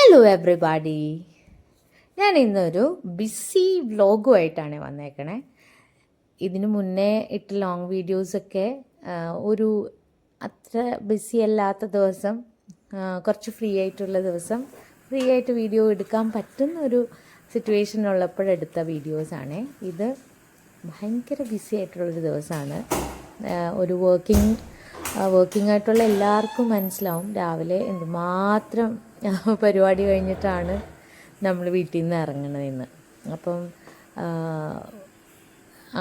Hello everybody, ഞാൻ ഇന്നൊരു BC വ്ലോഗുമായിട്ടാണ് വന്നേക്കണേ. ഇതിനു മുന്നേ ഇട്ട ലോങ് വീഡിയോസൊക്കെ ഒരു അത്ര ബിസി അല്ലാത്ത ദിവസം, കുറച്ച് ഫ്രീ ആയിട്ടുള്ള ദിവസം ഫ്രീ ആയിട്ട് വീഡിയോ എടുക്കാൻ പറ്റുന്ന ഒരു സിറ്റുവേഷനുള്ളപ്പോഴെടുത്ത വീഡിയോസാണ്. ഇത് ഭയങ്കര ബിസി ആയിട്ടുള്ളൊരു ദിവസമാണ്. ഒരു വർക്കിംഗ് ആയിട്ടുള്ള എല്ലാവർക്കും മനസ്സിലാവും രാവിലെ എന്തുമാത്രം പരിപാടി കഴിഞ്ഞിട്ടാണ് നമ്മൾ വീട്ടിൽ നിന്ന് ഇറങ്ങണതെന്ന്. അപ്പം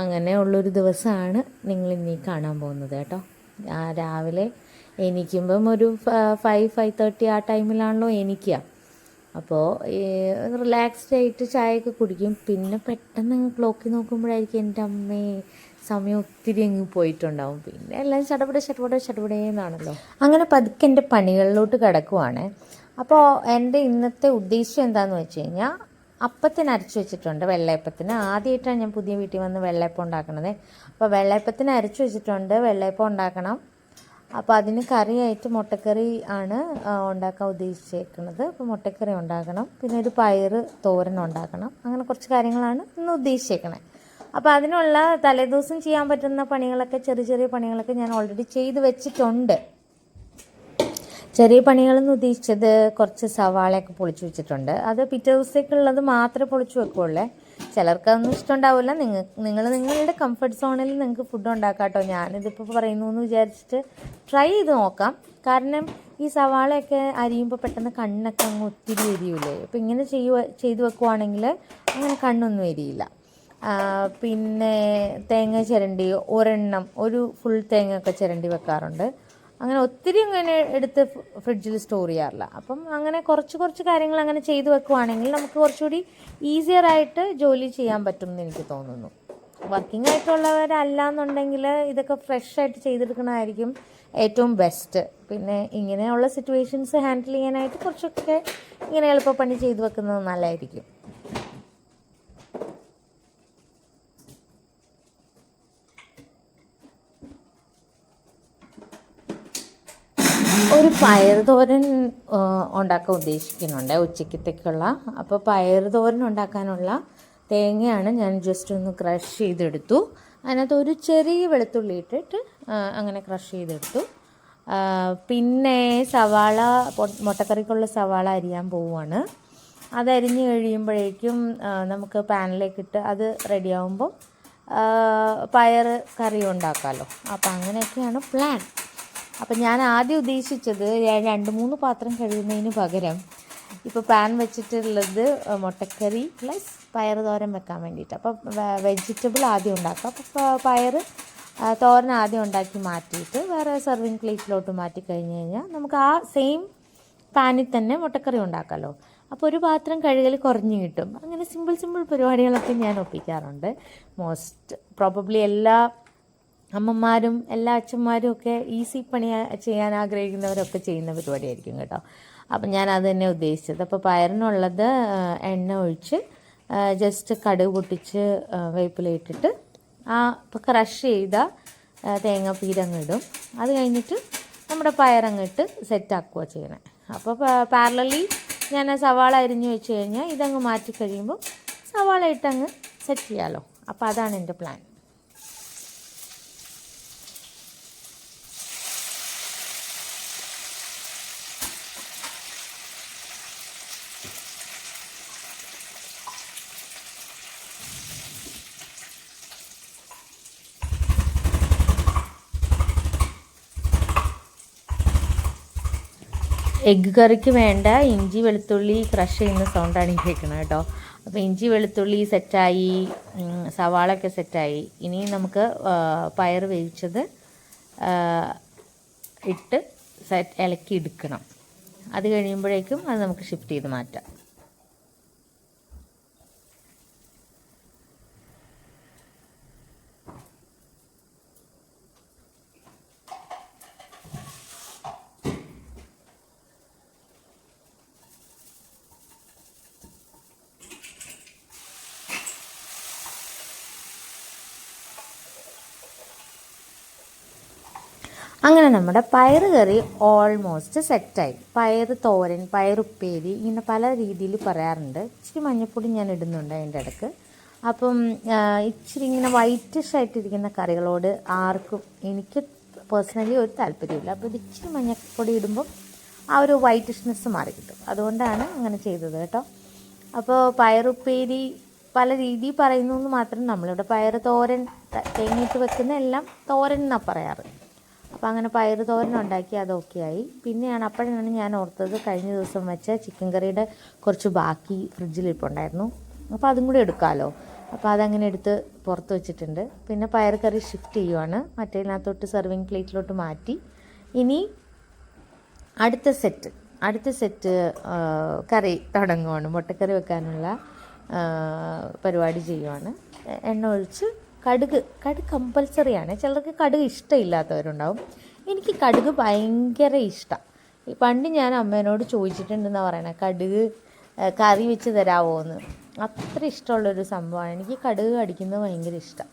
അങ്ങനെയുള്ളൊരു ദിവസമാണ് നിങ്ങളിന്നീ കാണാൻ പോകുന്നത് കേട്ടോ. രാവിലെ എണീക്കുമ്പം ഒരു 5:30 ആ ടൈമിലാണല്ലോ എണീക്കുക. അപ്പോൾ റിലാക്സ്ഡ് ആയിട്ട് ചായയൊക്കെ കുടിക്കും. പിന്നെ പെട്ടെന്ന് ക്ലോക്കിൽ നോക്കുമ്പോഴായിരിക്കും എൻ്റെ അമ്മേ സമയം ഒത്തിരി അങ്ങ് പോയിട്ടുണ്ടാവും. പിന്നെ എല്ലാം ചടപടേന്നാണല്ലോ. അങ്ങനെ പതുക്കെ എൻ്റെ പണികളിലോട്ട് കിടക്കുവാണ്. അപ്പോൾ എൻ്റെ ഇന്നത്തെ ഉദ്ദേശം എന്താണെന്ന് വെച്ച് കഴിഞ്ഞാൽ, അപ്പത്തിന് അരച്ച് വെച്ചിട്ടുണ്ട്. വെള്ളയപ്പത്തിന് ആദ്യമായിട്ടാണ് ഞാൻ പുതിയ വീട്ടിൽ വന്ന് വെള്ളയപ്പം ഉണ്ടാക്കണത്. അപ്പോൾ വെള്ളയപ്പത്തിന് അരച്ച് വെച്ചിട്ടുണ്ട്, വെള്ളയപ്പം ഉണ്ടാക്കണം. അപ്പോൾ അതിന് കറിയായിട്ട് മുട്ടക്കറി ആണ് ഉണ്ടാക്കാൻ ഉദ്ദേശിച്ചേക്കുന്നത്. അപ്പോൾ മുട്ടക്കറി ഉണ്ടാക്കണം, പിന്നെ ഒരു പയർ തോരൻ ഉണ്ടാക്കണം. അങ്ങനെ കുറച്ച് കാര്യങ്ങളാണ് ഇന്ന് ഉദ്ദേശിച്ചേക്കണേ. അപ്പോൾ അതിനുള്ള തലേദിവസം ചെയ്യാൻ പറ്റുന്ന പണികളൊക്കെ, ചെറിയ പണികളൊക്കെ ഞാൻ ഓൾറെഡി ചെയ്ത് വെച്ചിട്ടുണ്ട്. ചെറിയ പണികളെന്ന് ഉദ്ദേശിച്ചത് കുറച്ച് സവാളയൊക്കെ പൊളിച്ച് വെച്ചിട്ടുണ്ട്. അത് പിറ്റേ ദിവസത്തേക്കുള്ളത് മാത്രമേ പൊളിച്ച് വെക്കുള്ളൂ. ചിലർക്ക് അതൊന്നും ഇഷ്ടമുണ്ടാവില്ല. നിങ്ങൾ നിങ്ങളുടെ കംഫർട്ട് സോണിൽ നിങ്ങൾക്ക് ഫുഡ് ഉണ്ടാക്കാം കേട്ടോ. ഞാനിതിപ്പോൾ പറയുന്നു എന്ന് വിചാരിച്ചിട്ട് ട്രൈ ചെയ്ത് നോക്കാം. കാരണം ഈ സവാളയൊക്കെ അരിയുമ്പോൾ പെട്ടെന്ന് കണ്ണൊക്കെ അങ്ങ് ഒത്തിരി എരിയൂലേ. അപ്പോൾ ഇങ്ങനെ ചെയ്ത് വെക്കുവാണെങ്കിൽ അങ്ങനെ കണ്ണൊന്നും എരിയില്ല. പിന്നെ തേങ്ങ ചിരണ്ടി ഒരു ഫുൾ തേങ്ങ ഒക്കെ ചിരണ്ടി വെക്കാറുണ്ട്. അങ്ങനെ ഒത്തിരി അങ്ങനെ എടുത്ത് ഫ്രിഡ്ജിൽ സ്റ്റോർ ചെയ്യാറില്ല. അപ്പം അങ്ങനെ കുറച്ച് കാര്യങ്ങൾ അങ്ങനെ ചെയ്തു വെക്കുവാണെങ്കിൽ നമുക്ക് കുറച്ചുകൂടി ഈസിയറായിട്ട് ജോലി ചെയ്യാൻ പറ്റും എന്ന് എനിക്ക് തോന്നുന്നു. വർക്കിംഗ് ആയിട്ടുള്ളവരല്ലാന്നുണ്ടെങ്കിൽ ഇതൊക്കെ ഫ്രഷായിട്ട് ചെയ്തെടുക്കണമായിരിക്കും ഏറ്റവും ബെസ്റ്റ്. പിന്നെ ഇങ്ങനെയുള്ള സിറ്റുവേഷൻസ് ഹാൻഡിൽ ചെയ്യാനായിട്ട് കുറച്ചൊക്കെ ഇങ്ങനെ എളുപ്പപ്പണി ചെയ്തു വെക്കുന്നത് നല്ലതായിരിക്കും. ഒരു പയർ തോരൻ ഉണ്ടാക്കാൻ ഉദ്ദേശിക്കുന്നുണ്ട് ഉച്ചക്കത്തേക്കുള്ള. അപ്പോൾ പയർ തോരൻ ഉണ്ടാക്കാനുള്ള തേങ്ങയാണ് ഞാൻ ജസ്റ്റ് ഒന്ന് ക്രഷ് ചെയ്തെടുത്തു. അതിനകത്ത് ഒരു ചെറിയ വെളുത്തുള്ളി ഇട്ടിട്ട് അങ്ങനെ ക്രഷ് ചെയ്തെടുത്തു. പിന്നെ സവാള, മുട്ടക്കറിക്കുള്ള സവാള അരിയാൻ പോവുകയാണ്. അതരിഞ്ഞ് കഴിയുമ്പോഴേക്കും നമുക്ക് പാനിലേക്കിട്ട് അത് റെഡിയാവുമ്പോൾ പയർ കറി ഉണ്ടാക്കാമല്ലോ. അപ്പോൾ അങ്ങനെയൊക്കെയാണ് പ്ലാൻ. അപ്പം ഞാൻ ആദ്യം ഉദ്ദേശിച്ചത് 2-3 പാത്രം കഴിയുന്നതിന് പകരം ഇപ്പോൾ പാൻ വെച്ചിട്ടുള്ളത് മുട്ടക്കറി പ്ലസ് പയർ തോരൻ വെക്കാൻ വേണ്ടിയിട്ട്. അപ്പോൾ വെജിറ്റബിൾ ആദ്യം ഉണ്ടാക്കാം. അപ്പോൾ പയർ തോരൻ ആദ്യം ഉണ്ടാക്കി മാറ്റിയിട്ട് വേറെ സെർവിങ് പ്ലേറ്റിലോട്ട് മാറ്റി കഴിഞ്ഞ് കഴിഞ്ഞാൽ നമുക്ക് ആ സെയിം പാനിൽ തന്നെ മുട്ടക്കറി ഉണ്ടാക്കാമല്ലോ. അപ്പോൾ ഒരു പാത്രം കഴുകൽ കുറഞ്ഞു കിട്ടും. അങ്ങനെ സിമ്പിൾ പരിപാടികളൊക്കെ ഞാൻ ഒപ്പിക്കാറുണ്ട്. പ്രോബബ്ലി എല്ലാ അമ്മമാരും എല്ലാ അച്ഛന്മാരും ഒക്കെ ഈസി പണി ചെയ്യാൻ ആഗ്രഹിക്കുന്നവരൊക്കെ ചെയ്യുന്ന പരിപാടിയായിരിക്കും കേട്ടോ. അപ്പം ഞാൻ അത് തന്നെ ഉദ്ദേശിച്ചത്. അപ്പോൾ പയറിനുള്ളത് എണ്ണ ഒഴിച്ച് ജസ്റ്റ് കടുക് പൊട്ടിച്ച് വേപ്പില ഇട്ടിട്ട് ഇപ്പോൾ ക്രഷ് ചെയ്ത തേങ്ങാപ്പീരങ്ങിടും. അത് കഴിഞ്ഞിട്ട് നമ്മുടെ പയറങ്ങിട്ട് സെറ്റാക്കുക ചെയ്യണേ. അപ്പോൾ പാരലലി ഞാൻ സവാള അരിഞ്ഞ് വെച്ച് കഴിഞ്ഞാൽ ഇതങ്ങ് മാറ്റി കഴിയുമ്പോൾ സവാള ഇട്ടങ്ങ് സെറ്റ് ചെയ്യാമല്ലോ. അപ്പോൾ അതാണ് എൻ്റെ പ്ലാൻ. എഗ്ഗ് കറിക്ക് വേണ്ട ഇഞ്ചി വെളുത്തുള്ളി ക്രഷ് ചെയ്യുന്ന സൗണ്ടാണ് ഈ കേൾക്കുന്നത് കേട്ടോ. അപ്പോൾ ഇഞ്ചി വെളുത്തുള്ളി സെറ്റായി, സവാളയൊക്കെ സെറ്റായി. ഇനി നമുക്ക് പയർ വേവിച്ചത് ഇട്ട് ഇളക്കി എടുക്കണം. അത് കഴിയുമ്പോഴേക്കും അത് നമുക്ക് ഷിഫ്റ്റ് ചെയ്ത് മാറ്റാം. അങ്ങനെ നമ്മുടെ പയർ കറി ഓൾമോസ്റ്റ് സെറ്റായി. പയർ തോരൻ, പയറുപ്പേരി, ഇങ്ങനെ പല രീതിയിൽ പറയാറുണ്ട്. ഇച്ചിരി മഞ്ഞൾപ്പൊടി ഞാൻ ഇടുന്നുണ്ട് അതിൻ്റെ ഇടയ്ക്ക്. അപ്പം ഇച്ചിരി ഇങ്ങനെ വൈറ്റിഷ് ആയിട്ടിരിക്കുന്ന കറികളോട് ആർക്കും, എനിക്ക് പേഴ്സണലി ഒരു താല്പര്യമില്ല. അപ്പോൾ ഇത് ഇച്ചിരി മഞ്ഞൾപ്പൊടി ഇടുമ്പം ആ ഒരു വൈറ്റിഷ്നെസ് മാറി കിട്ടും. അതുകൊണ്ടാണ് അങ്ങനെ ചെയ്തത് കേട്ടോ. അപ്പോൾ പയറുപ്പേരി പല രീതി പറയുന്നു എന്ന് മാത്രം. നമ്മളിവിടെ പയർ തോരൻ, തേങ്ങയിട്ട് വെക്കുന്ന എല്ലാം തോരൻ എന്നാണ് പറയാറ്. അപ്പോൾ അങ്ങനെ പയർ തോരൻ ഉണ്ടാക്കി, അതൊക്കെ ആയി. അപ്പോഴാണ് ഞാൻ ഓർത്തത് കഴിഞ്ഞ ദിവസം വെച്ച ചിക്കൻ കറിയുടെ കുറച്ച് ബാക്കി ഫ്രിഡ്ജിലിരിപ്പുണ്ടായിരുന്നു. അപ്പോൾ അതും കൂടി എടുക്കാമല്ലോ. അപ്പോൾ അതങ്ങനെ എടുത്ത് പുറത്ത് വെച്ചിട്ടുണ്ട്. പിന്നെ പയർ കറി ഷിഫ്റ്റ് ചെയ്യുവാണ്, മറ്റേതിനകത്തോട്ട് സെർവിങ് പ്ലേറ്റിലോട്ട് മാറ്റി. ഇനി അടുത്ത സെറ്റ് കറി തുടങ്ങുവാണ്. മുട്ടക്കറി വെക്കാനുള്ള പരിപാടി ചെയ്യുവാണ്. എണ്ണ ഒഴിച്ച് കടുക് കമ്പൽസറിയാണ്. ചിലർക്ക് കടുക് ഇഷ്ടമില്ലാത്തവരുണ്ടാവും. എനിക്ക് കടുക് ഭയങ്കര ഇഷ്ടമാണ്. പണ്ട് ഞാൻ അമ്മേനോട് ചോദിച്ചിട്ടുണ്ടെന്നാണ് പറയണത്, കടുക് കറി വെച്ച് തരാമോ എന്ന്. അത്ര ഇഷ്ടമുള്ളൊരു സംഭവമാണ് എനിക്ക്. കടുക് കടിക്കുന്നത് ഭയങ്കര ഇഷ്ടമാണ്.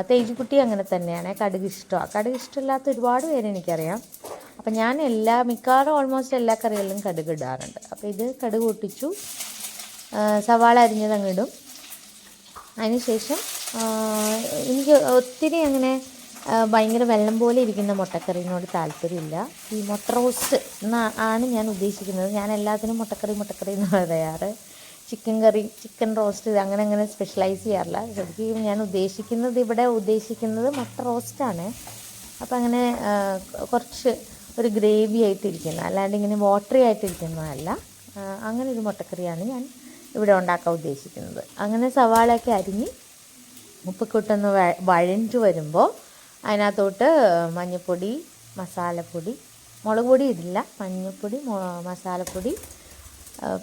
തേജുക്കുട്ടി അങ്ങനെ തന്നെയാണ്, കടുക് ഇഷ്ടമാണ്. കടുക് ഇഷ്ടമില്ലാത്ത ഒരുപാട് പേര് എനിക്കറിയാം. അപ്പം ഞാൻ മിക്കവാറും ഓൾമോസ്റ്റ് എല്ലാ കറികളിലും കടുക് ഇടാറുണ്ട്. അപ്പോൾ ഇത് കടുക് പൊട്ടിച്ചു, സവാള അരിഞ്ഞതങ്ങിടും. അതിനുശേഷം എനിക്ക് ഒത്തിരി അങ്ങനെ ഭയങ്കര വെള്ളം പോലെ ഇരിക്കുന്ന മുട്ടക്കറിനോട് താല്പര്യമില്ല. ഈ മുട്ട റോസ്റ്റ് ആണ് ഞാൻ ഉദ്ദേശിക്കുന്നത്. ഞാൻ എല്ലാത്തിനും മുട്ടക്കറി എന്ന് പറയാറ്. ചിക്കൻ റോസ്റ്റ് അങ്ങനെ സ്പെഷ്യലൈസ് ചെയ്യാറില്ല. ശരിക്കും ഞാൻ ഇവിടെ ഉദ്ദേശിക്കുന്നത് മുട്ട റോസ്റ്റാണ്. അപ്പോൾ അങ്ങനെ കുറച്ച് ഒരു ഗ്രേവി ആയിട്ടിരിക്കുന്ന, അല്ലാണ്ട് ഇങ്ങനെ വാട്ടറി ആയിട്ടിരിക്കുന്നതല്ല. അങ്ങനെ ഒരു മുട്ടക്കറിയാണ് ഞാൻ ഇവിടെ ഉണ്ടാക്കാൻ ഉദ്ദേശിക്കുന്നത്. അങ്ങനെ സവാളയൊക്കെ അരിഞ്ഞ് ഉപ്പൊക്കെ വഴഞ്ഞു വരുമ്പോൾ അതിനകത്തോട്ട് മഞ്ഞൾപ്പൊടി, മസാലപ്പൊടി, മുളക് പൊടി ഇടില്ല, മഞ്ഞൾപ്പൊടി, മസാലപ്പൊടി,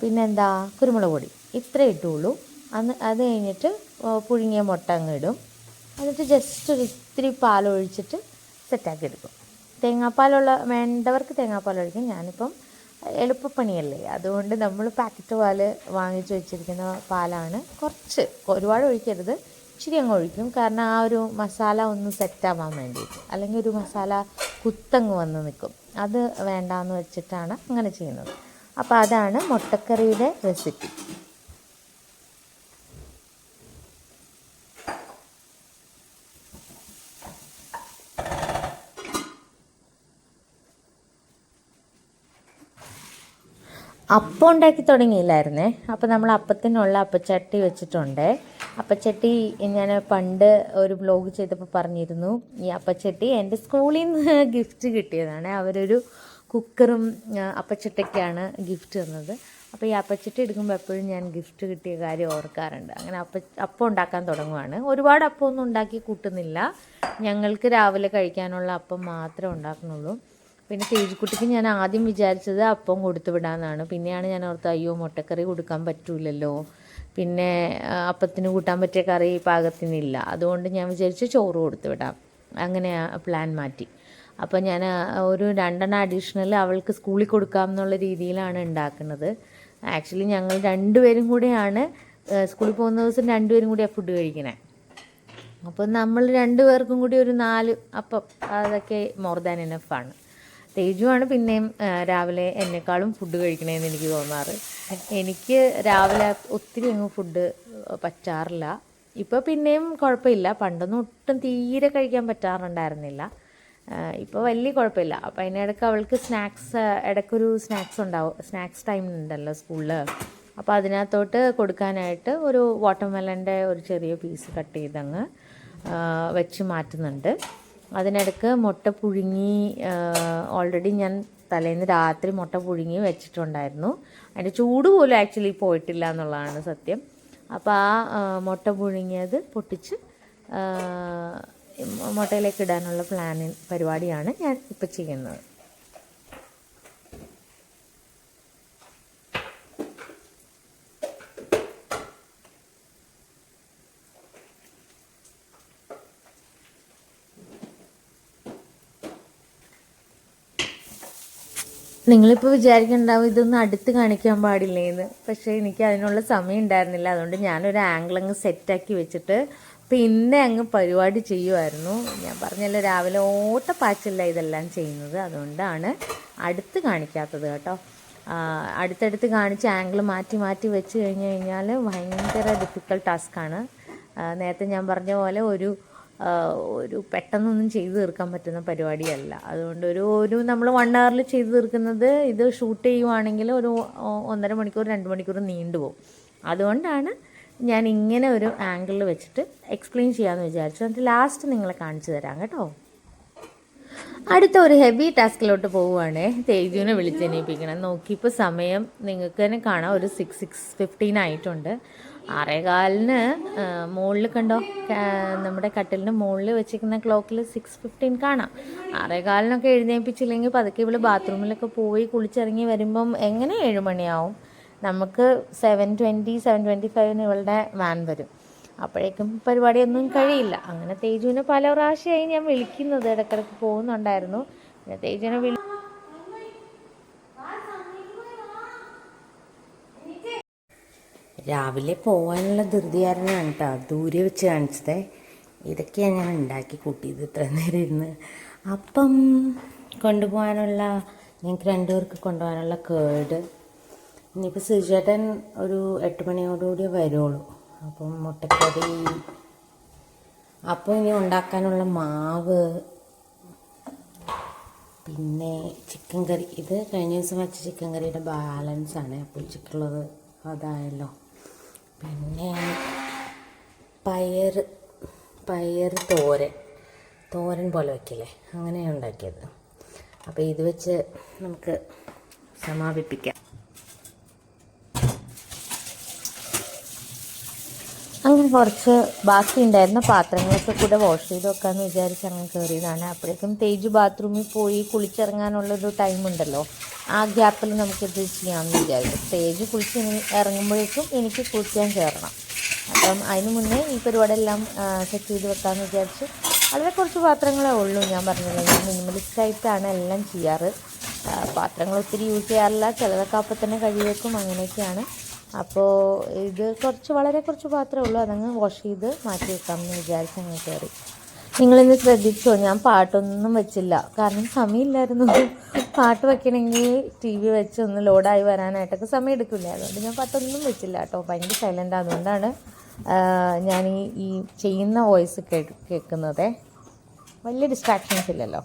പിന്നെന്താ കുരുമുളക് പൊടി, ഇത്രേ ഇട്ടുള്ളൂ. അത് കഴിഞ്ഞിട്ട് പുഴുങ്ങിയ മുട്ട അങ്ങ് ഇടും. എന്നിട്ട് ജസ്റ്റ് ഇത്തിരി പാലൊഴിച്ചിട്ട് സെറ്റാക്കി എടുക്കും. വേണ്ടവർക്ക് തേങ്ങാപ്പാൽ ഒഴിക്കും. ഞാനിപ്പം എളുപ്പപ്പണിയല്ലേ, അതുകൊണ്ട് നമ്മൾ പാക്കറ്റ് പാല് വാങ്ങിച്ച് വെച്ചിരിക്കുന്ന പാലാണ്. ഒരുപാട് ഒഴിക്കരുത്, ഇച്ചിരി അങ്ങ് ഒഴിക്കും. കാരണം ആ ഒരു മസാല ഒന്ന് സെറ്റാവാൻ വേണ്ടിയിട്ട്, അല്ലെങ്കിൽ ഒരു മസാല കുത്തങ്ങ് വന്ന് നിൽക്കും. അത് വേണ്ടാന്ന് വെച്ചിട്ടാണ് അങ്ങനെ ചെയ്യുന്നത്. അപ്പോൾ അതാണ് മുട്ടക്കറിയുടെ റെസിപ്പി. അപ്പം ഉണ്ടാക്കി തുടങ്ങിയില്ലായിരുന്നേ. അപ്പോൾ നമ്മൾ അപ്പത്തിനുള്ള അപ്പച്ചട്ടി വെച്ചിട്ടുണ്ട്. അപ്പച്ചട്ടി ഞാൻ പണ്ട് ഒരു വ്ലോഗ് ചെയ്തപ്പോൾ പറഞ്ഞിരുന്നു. ഈ അപ്പച്ചട്ടി എൻ്റെ സ്കൂളിൽ നിന്ന് ഗിഫ്റ്റ് കിട്ടിയതാണ്. അവരൊരു കുക്കറും അപ്പച്ചട്ടിക്കാണ് ഗിഫ്റ്റ് തന്നത്. അപ്പോൾ ഈ അപ്പച്ചട്ടി എടുക്കുമ്പോൾ എപ്പോഴും ഞാൻ ഗിഫ്റ്റ് കിട്ടിയ കാര്യം ഓർക്കാറുണ്ട്. അങ്ങനെ അപ്പം ഉണ്ടാക്കാൻ തുടങ്ങുവാണ്. ഒരുപാട് അപ്പമൊന്നും ഉണ്ടാക്കി കൂട്ടുന്നില്ല. ഞങ്ങൾക്ക് രാവിലെ കഴിക്കാനുള്ള അപ്പം മാത്രമേ ഉണ്ടാക്കുന്നുള്ളൂ. പിന്നെ തേജുക്കുട്ടിക്ക് ഞാൻ ആദ്യം വിചാരിച്ചത് അപ്പം കൊടുത്തു വിടാമെന്നാണ്. പിന്നെയാണ് ഞാൻ ഓർത്തത്, അയ്യോ മുട്ടക്കറി കൊടുക്കാൻ പറ്റൂലല്ലോ, പിന്നെ അപ്പത്തിന് കൂട്ടാൻ പറ്റിയ കറി പാകത്തിനില്ല, അതുകൊണ്ട് ഞാൻ വിചാരിച്ചു ചോറ് കൊടുത്തു വിടാം. അങ്ങനെ പ്ലാൻ മാറ്റി. അപ്പോൾ ഞാൻ ഒരു 2 അഡീഷണൽ അവൾക്ക് സ്കൂളിൽ കൊടുക്കാം എന്നുള്ള രീതിയിലാണ് ഉണ്ടാക്കുന്നത്. ആക്ച്വലി ഞങ്ങൾ 2 പേരും കൂടെയാണ് സ്കൂളിൽ പോകുന്ന ദിവസം 2 പേരും കൂടിയാണ് ഫുഡ് കഴിക്കണേ. അപ്പോൾ നമ്മൾ 2 പേർക്കും കൂടി ഒരു 4 അപ്പം, അതൊക്കെ മോർ ദാൻ എനഫാണ്. തേജുവാണ് പിന്നെയും രാവിലെ എന്നെക്കാളും ഫുഡ് കഴിക്കണമെന്ന് എനിക്ക് തോന്നാറ്. എനിക്ക് രാവിലെ ഒത്തിരി അങ്ങ് ഫുഡ് പറ്റാറില്ല. ഇപ്പോൾ പിന്നെയും കുഴപ്പമില്ല. പണ്ടൊന്നും ഒട്ടും തീരെ കഴിക്കാൻ പറ്റാറുണ്ടായിരുന്നില്ല. ഇപ്പോൾ വലിയ കുഴപ്പമില്ല. അപ്പോൾ അതിനിടയ്ക്ക് അവൾക്ക് ഇടയ്ക്കൊരു സ്നാക്സ് ഉണ്ടാവും. സ്നാക്സ് ടൈം ഉണ്ടല്ലോ സ്കൂളിൽ. അപ്പോൾ അതിനകത്തോട്ട് കൊടുക്കാനായിട്ട് ഒരു വാട്ടർമെലൻ്റെ ഒരു ചെറിയ പീസ് കട്ട് ചെയ്തങ്ങ് വെച്ച് മാറ്റുന്നുണ്ട്. അതിനിടയ്ക്ക് മുട്ട പുഴുങ്ങി, ഓൾറെഡി ഞാൻ തലേന്ന് രാത്രി മുട്ട പുഴുങ്ങി വെച്ചിട്ടുണ്ടായിരുന്നു. അതിൻ്റെ ചൂട് പോലും ആക്ച്വലി പോയിട്ടില്ല എന്നുള്ളതാണ് സത്യം. അപ്പോൾ ആ മുട്ട പുഴുങ്ങിയത് പൊട്ടിച്ച് മുട്ടയിലേക്ക് ഇടാനുള്ള പരിപാടിയാണ് ഞാൻ ഇപ്പോൾ ചെയ്യുന്നത്. നിങ്ങളിപ്പോൾ വിചാരിക്കുന്നുണ്ടാവും ഇതൊന്നും അടുത്ത് കാണിക്കാൻ പാടില്ലേന്ന്. പക്ഷേ എനിക്ക് അതിനുള്ള സമയം ഉണ്ടായിരുന്നില്ല. അതുകൊണ്ട് ഞാനൊരു ആംഗിളങ്ങ് സെറ്റാക്കി വെച്ചിട്ട് പിന്നെ അങ്ങ് പരിപാടി ചെയ്യുമായിരുന്നു. ഞാൻ പറഞ്ഞല്ലോ രാവിലെ ഓട്ടപ്പാച്ചില്ല ഇതെല്ലാം ചെയ്യുന്നത്, അതുകൊണ്ടാണ് അടുത്ത് കാണിക്കാത്തത് കേട്ടോ. അടുത്തടുത്ത് കാണിച്ച് ആംഗിൾ മാറ്റി മാറ്റി വെച്ച് കഴിഞ്ഞാൽ ഭയങ്കര ഡിഫിക്കൽട്ട് ടാസ്ക്കാണ്. നേരത്തെ ഞാൻ പറഞ്ഞ പോലെ ഒരു പെട്ടെന്നൊന്നും ചെയ്തു തീർക്കാൻ പറ്റുന്ന പരിപാടിയല്ല. അതുകൊണ്ട് ഒരു നമ്മൾ 1 hour ചെയ്തു തീർക്കുന്നത് ഇത് ഷൂട്ട് ചെയ്യുവാണെങ്കിൽ ഒരു 1.5 മണിക്കൂർ 2 മണിക്കൂർ നീണ്ടുപോകും. അതുകൊണ്ടാണ് ഞാൻ ഇങ്ങനെ ഒരു ആംഗിളിൽ വെച്ചിട്ട് എക്സ്പ്ലെയിൻ ചെയ്യാമെന്ന് വിചാരിച്ചു. എന്നിട്ട് ലാസ്റ്റ് നിങ്ങളെ കാണിച്ചു തരാം കേട്ടോ. അടുത്ത ഒരു ഹെവി ടാസ്കിലോട്ട് പോവുകയാണേ. തേജുവിനെ വിളിച്ചെണീപ്പിക്കണം. നോക്കിയപ്പോൾ സമയം നിങ്ങൾക്ക് തന്നെ കാണാം, ഒരു 6:15 ആയിട്ടുണ്ട്. 6:15 മുകളിൽ കണ്ടോ, നമ്മുടെ കട്ടിലിന് മുകളിൽ വെച്ചിരിക്കുന്ന ക്ലോക്കിൽ 6:15 കാണാം. 6:15 എഴുന്നേൽപ്പിച്ചില്ലെങ്കിൽ പതുക്കെ ഇവള് ബാത്റൂമിലൊക്കെ പോയി കുളിച്ചിറങ്ങി വരുമ്പം എങ്ങനെ 7 മണിയാവും. നമുക്ക് 7:20 7:25 ഇവളുടെ വാൻ വരും. അപ്പോഴേക്കും പരിപാടിയൊന്നും കഴിയില്ല. അങ്ങനെ തേജുവിനെ പല പ്രാവശ്യമായി ഞാൻ വിളിക്കുന്നത്, ഇടയ്ക്കിടയ്ക്ക് പോകുന്നുണ്ടായിരുന്നു. പിന്നെ തേജുവിനെ രാവിലെ പോകാനുള്ള ധൃതിയാരനാണ് കേട്ടോ ദൂരെ വെച്ച് കാണിച്ചത്. ഇതൊക്കെയാണ് ഞാൻ ഉണ്ടാക്കി കൂട്ടിയത് ഇത്ര നേരം ഇരുന്ന്. അപ്പം കൊണ്ടുപോകാനുള്ള, ഞങ്ങൾക്ക് 2 പേർക്ക് കൊണ്ടുപോകാനുള്ള കേട്. ഇനിയിപ്പോൾ സിജേട്ടൻ ഒരു 8 മണിയോടുകൂടി വരുള്ളൂ. അപ്പം മുട്ടക്കറി, അപ്പോൾ ഇനി ഉണ്ടാക്കാനുള്ള മാവ്, പിന്നെ ചിക്കൻ കറി. ഇത് കഴിഞ്ഞ ദിവസം വെച്ച ചിക്കൻ കറിയുടെ ബാലൻസാണ്, അപ്പോൾ ഉച്ചയ്ക്കുള്ളത് അതായല്ലോ. പിന്നെ പയർ തോരൻ പോലെ വയ്ക്കില്ലേ, അങ്ങനെയാണ് ഉണ്ടാക്കിയത്. അപ്പോൾ ഇത് വെച്ച് നമുക്ക് സമാപിപ്പിക്കാം. അങ്ങനെ കുറച്ച് ബാക്കി ഉണ്ടായിരുന്ന പാത്രങ്ങളൊക്കെ കൂടെ വാഷ് ചെയ്ത് വെക്കാമെന്ന് വിചാരിച്ച് അങ്ങനെ കയറിയതാണ്. അപ്പോഴേക്കും തേജ് ബാത്റൂമിൽ പോയി കുളിച്ചിറങ്ങാനുള്ളൊരു ടൈമുണ്ടല്ലോ, ആ ഗ്യാപ്പിൽ നമുക്കിത് ചെയ്യാമെന്ന് വിചാരിച്ചു. തേജ് കുളിച്ച് ഇറങ്ങുമ്പോഴേക്കും എനിക്ക് കുളിക്കാൻ കയറണം. അപ്പം അതിന് മുന്നേ ഈ പരിപാടിയെല്ലാം സെറ്റ് ചെയ്ത് വെക്കാമെന്ന് വിചാരിച്ചു. വളരെ കുറച്ച് പാത്രങ്ങളേ ഉള്ളൂ. ഞാൻ പറഞ്ഞില്ല, ഞാൻ മിനിമലിസ്റ്റായിട്ടാണ് എല്ലാം ചെയ്യാറ്. പാത്രങ്ങൾ ഒത്തിരി യൂസ് ചെയ്യാറില്ല, ചിലതൊക്കെ അപ്പം തന്നെ കഴുകി വെക്കും, അങ്ങനെയൊക്കെയാണ്. അപ്പോൾ ഇത് വളരെ കുറച്ച് പാത്രമേ ഉള്ളൂ, അതങ്ങ് വാഷ് ചെയ്ത് മാറ്റി വെക്കാമെന്ന് വിചാരിച്ച് അങ്ങനെ കയറി. നിങ്ങളിന്ന് ശ്രദ്ധിച്ചോ, ഞാൻ പാട്ടൊന്നും വെച്ചില്ല, കാരണം സമയമില്ലായിരുന്നു. പാട്ട് വെക്കണമെങ്കിൽ TV വെച്ച് ഒന്ന് ലോഡായി വരാനായിട്ടൊക്കെ സമയം എടുക്കില്ല. അതുകൊണ്ട് ഞാൻ പാട്ടൊന്നും വെച്ചില്ല കേട്ടോ, ഭയങ്കര സൈലൻ്റ്. അതുകൊണ്ടാണ് ഞാൻ ഈ ചെയ്യുന്ന വോയിസ് കേൾക്കുന്നത്. വലിയ ഡിസ്ട്രാക്ഷൻസ് ഇല്ലല്ലോ.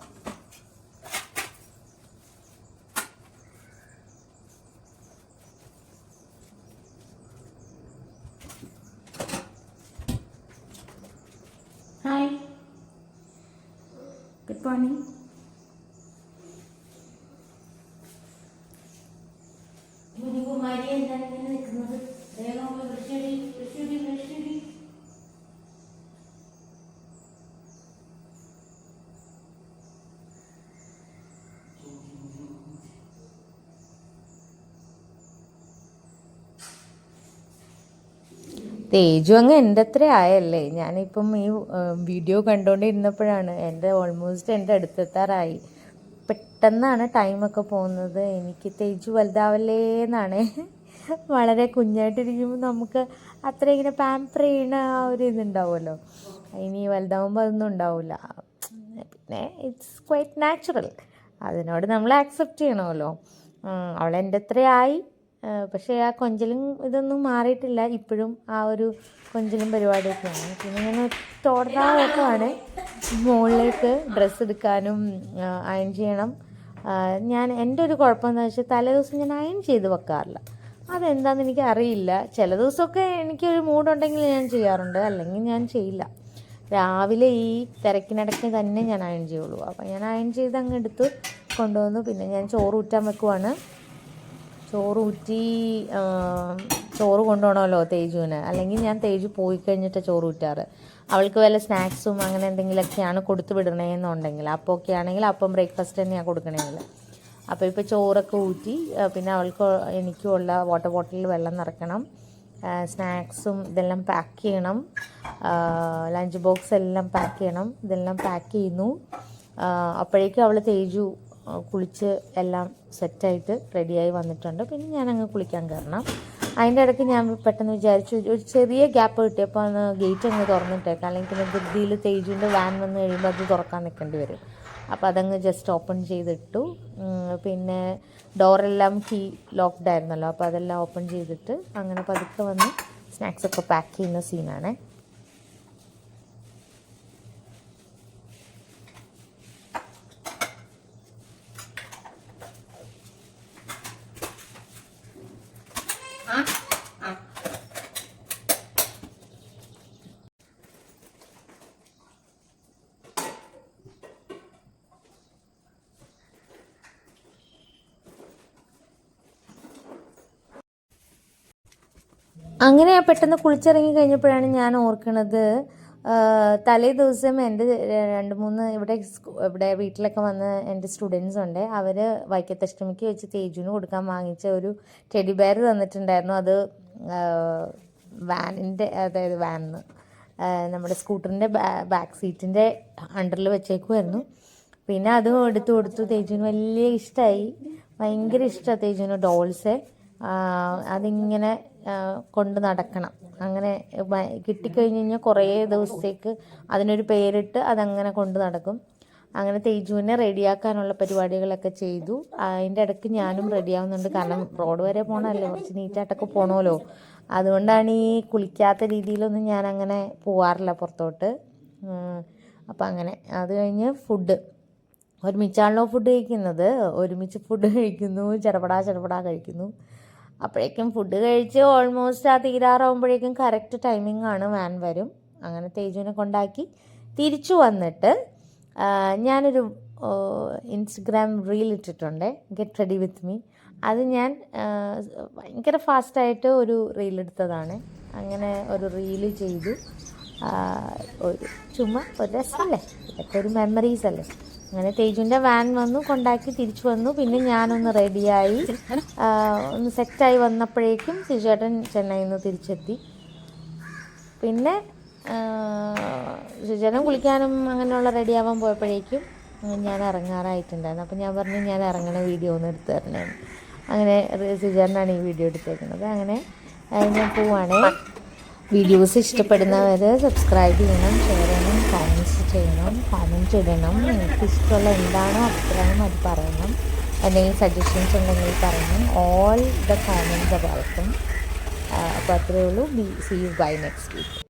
Hi, good morning. കുമാരി എന്താണ് ഇങ്ങനെ നിൽക്കുന്നത്? തേജു അങ്ങ് എൻ്റെ അത്ര ആയല്ലേ. ഞാനിപ്പം ഈ വീഡിയോ കണ്ടുകൊണ്ടിരുന്നപ്പോഴാണ് ഓൾമോസ്റ്റ് എൻ്റെ അടുത്തെത്താറായി. പെട്ടെന്നാണ് ടൈമൊക്കെ പോകുന്നത്. എനിക്ക് തേജു വലുതാവല്ലേ എന്നാണ്. വളരെ കുഞ്ഞായിട്ടിരിക്കുമ്പോൾ നമുക്ക് അത്ര ഇങ്ങനെ പാമ്പർ ചെയ്യുന്ന ആ ഒരു ഇതുണ്ടാവുമല്ലോ. ഇനി വലുതാവുമ്പോൾ അതൊന്നും ഉണ്ടാവില്ല. പിന്നെ ഇറ്റ്സ് ക്വൈറ്റ് നാച്ചുറൽ, അതിനോട് നമ്മൾ ആക്സെപ്റ്റ് ചെയ്യണമല്ലോ. അവളെൻ്റെ അത്രയായി, പക്ഷേ ആ കൊഞ്ചലും ഇതൊന്നും മാറിയിട്ടില്ല. ഇപ്പോഴും ആ ഒരു കൊഞ്ചലും പരിപാടിയൊക്കെയാണ്. പിന്നെ ഇങ്ങനെ തോടാണ് മുകളിലേക്ക് ഡ്രസ്സ് എടുക്കാനും അയൺ ചെയ്യണം. എൻ്റെ ഒരു കുഴപ്പമെന്ന് വെച്ചാൽ തലേദിവസം ഞാൻ അയൺ ചെയ്ത് വെക്കാറില്ല. അതെന്താണെന്ന് എനിക്ക് അറിയില്ല. ചില ദിവസമൊക്കെ എനിക്കൊരു മൂഡുണ്ടെങ്കിൽ ഞാൻ ചെയ്യാറുണ്ട്, അല്ലെങ്കിൽ ഞാൻ ചെയ്യില്ല. രാവിലെ ഈ തിരക്കിനിടയ്ക്ക് തന്നെ ഞാൻ അയൺ ചെയ്യുള്ളൂ. അപ്പോൾ ഞാൻ അയൺ ചെയ്ത് അങ്ങ് എടുത്ത് കൊണ്ടുവന്നു. പിന്നെ ഞാൻ ചോറ് ഊറ്റാൻ വെക്കുവാണ്. ചോറ് ഊറ്റി ചോറ് കൊണ്ടുപോകണമല്ലോ തേജുവിന്, അല്ലെങ്കിൽ ഞാൻ തേജു പോയി കഴിഞ്ഞിട്ട് ചോറ് ഊറ്റാറ്. അവൾക്ക് വല്ല സ്നാക്സും അങ്ങനെ എന്തെങ്കിലുമൊക്കെയാണ് കൊടുത്തു വിടണേന്നുണ്ടെങ്കിൽ, അപ്പമൊക്കെ ആണെങ്കിൽ അപ്പം ബ്രേക്ക്ഫാസ്റ്റ് തന്നെയാണ് കൊടുക്കണമെങ്കിൽ. അപ്പോൾ ഇപ്പോൾ ചോറൊക്കെ ഊറ്റി, പിന്നെ എനിക്കുള്ള വാട്ടർ ബോട്ടിലിൽ വെള്ളം നിറയ്ക്കണം, സ്നാക്സും ഇതെല്ലാം പാക്ക് ചെയ്യണം, ലഞ്ച് ബോക്സ് എല്ലാം പാക്ക് ചെയ്യണം. ഇതെല്ലാം പാക്ക് ചെയ്യുന്നു. അപ്പോഴേക്കും അവൾ തേജു കുളിച്ച് എല്ലാം സെറ്റായിട്ട് റെഡിയായി വന്നിട്ടുണ്ട്. പിന്നെ ഞാനങ്ങ് കുളിക്കാൻ കയറണം. അതിൻ്റെ ഇടയ്ക്ക് ഞാൻ പെട്ടെന്ന് വിചാരിച്ചു ഒരു ചെറിയ ഗ്യാപ്പ് കിട്ടിയപ്പോൾ ഒന്ന് ഗേറ്റ് അങ്ങ് തുറന്നിട്ടേക്കാം, അല്ലെങ്കിൽ പിന്നെ ധൃതിയിൽ തേജുവിൻ്റെ വാൻ വന്ന് കഴിയുമ്പോൾ അത് തുറക്കാൻ നിൽക്കേണ്ടി വരും. അപ്പോൾ അതങ്ങ് ജസ്റ്റ് ഓപ്പൺ ചെയ്തിട്ടു. പിന്നെ ഡോറെല്ലാം കീ ലോക്ക്ഡ് ആയിരുന്നല്ലോ, അപ്പോൾ അതെല്ലാം ഓപ്പൺ ചെയ്തിട്ട് അങ്ങനെ പതുക്കെ വന്ന് സ്നാക്സൊക്കെ പാക്ക് ചെയ്യുന്ന സീനാണേ. അങ്ങനെ പെട്ടെന്ന് കുളിച്ചിറങ്ങി കഴിഞ്ഞപ്പോഴാണ് ഞാൻ ഓർക്കണത്, തലേ ദിവസം എൻ്റെ 2-3 ഇവിടെ വീട്ടിലൊക്കെ വന്ന് എൻ്റെ സ്റ്റുഡൻസ് ഉണ്ട്. അവർ വൈക്കത്തഷ്ടമിക്ക് വെച്ച് തേജുവിന് കൊടുക്കാൻ വാങ്ങിച്ച ഒരു ടെഡി ബെയർ തന്നിട്ടുണ്ടായിരുന്നു. അത് അതായത് വാനിന്ന് നമ്മുടെ സ്കൂട്ടറിൻ്റെ ബാക്ക് സീറ്റിൻ്റെ അണ്ടറിൽ വെച്ചേക്കുമായിരുന്നു. പിന്നെ അതും എടുത്തു കൊടുത്തു. തേജുവിന് വലിയ ഇഷ്ടമായി, ഭയങ്കര ഇഷ്ടമാണ് തേജുവിന് ഡോൾസെ. അതിങ്ങനെ കൊണ്ട് നടക്കണം. അങ്ങനെ കിട്ടിക്കഴിഞ്ഞ് കഴിഞ്ഞാൽ കുറേ ദിവസത്തേക്ക് അതിനൊരു പേരിട്ട് അതങ്ങനെ കൊണ്ട് നടക്കും. അങ്ങനെ തേജുവിനെ റെഡിയാക്കാനുള്ള പരിപാടികളൊക്കെ ചെയ്തു. അതിൻ്റെ ഇടയ്ക്ക് ഞാനും റെഡിയാവുന്നുണ്ട്, കാരണം റോഡ് വരെ പോകണമല്ലോ, കുറച്ച് നീറ്റായിട്ടൊക്കെ പോകണമല്ലോ. അതുകൊണ്ടാണ് ഈ കുളിക്കാത്ത രീതിയിലൊന്നും ഞാനങ്ങനെ പോവാറില്ല പുറത്തോട്ട്. അപ്പം അങ്ങനെ അത് കഴിഞ്ഞ് ഫുഡ് ഒരുമിച്ചാണല്ലോ ഫുഡ് കഴിക്കുന്നത്, ഒരുമിച്ച് ഫുഡ് കഴിക്കുന്നു, ചെറുപടാ കഴിക്കുന്നു. അപ്പോഴേക്കും ഫുഡ് കഴിച്ച് ഓൾമോസ്റ്റ് തീരാറാവുമ്പോഴേക്കും കറക്റ്റ് ടൈമിംഗ് ആണ്, വാൻ വരും. അങ്ങനെ തേജുവിനെ കൊണ്ടാക്കി തിരിച്ചു വന്നിട്ട് ഞാനൊരു ഇൻസ്റ്റഗ്രാം റീൽ ഇട്ടിട്ടുണ്ട്, ഗെറ്റ് റെഡി വിത്ത് മീ. അത് ഞാൻ ഭയങ്കര ഫാസ്റ്റായിട്ട് ഒരു റീൽ എടുത്തതാണ്. അങ്ങനെ ഒരു റീല് ചെയ്തു. ചുമ്മാ ഒരു രസമല്ലേ, ഇതൊക്കെ ഒരു മെമ്മറീസ് അല്ലേ. അങ്ങനെ തേജുവിൻ്റെ വാൻ വന്നു, കൊണ്ടാക്കി തിരിച്ചു വന്നു. പിന്നെ ഞാനൊന്ന് റെഡിയായി ഒന്ന് സെറ്റായി വന്നപ്പോഴേക്കും സിജുവേട്ടൻ ചെന്നൈയിൽ നിന്ന് തിരിച്ചെത്തി. പിന്നെ സിജുവേട്ടൻ കുളിക്കാനും അങ്ങനെയുള്ള റെഡിയാവാൻ പോയപ്പോഴേക്കും ഞാൻ ഇറങ്ങാറായിട്ടുണ്ടായിരുന്നു. അപ്പോൾ ഞാൻ പറഞ്ഞു ഞാൻ ഇറങ്ങണ വീഡിയോ ഒന്ന് എടുത്ത് തരണേന്ന്. അങ്ങനെ സിജുവേട്ടനാണ് ഈ വീഡിയോ എടുത്തേക്കുന്നത്. അങ്ങനെ ഞാൻ പോവാണേ. വീഡിയോസ് ഇഷ്ടപ്പെടുന്നവർ സബ്സ്ക്രൈബ് ചെയ്യണം, ഷെയർ ചെയ്യണം, കമൻറ്റ്സ് ചെയ്യണം, കമൻറ്റ് ഇടണം. നിങ്ങൾക്ക് ഇഷ്ടമുള്ള എന്താണോ അഭിപ്രായം അത് പറയണം. എന്തെങ്കിലും സജഷൻസ് ഉണ്ടെങ്കിൽ പറയണം. All the comments are welcome. അപ്പോൾ അത്രയേ ഉള്ളൂ. See you bye next week.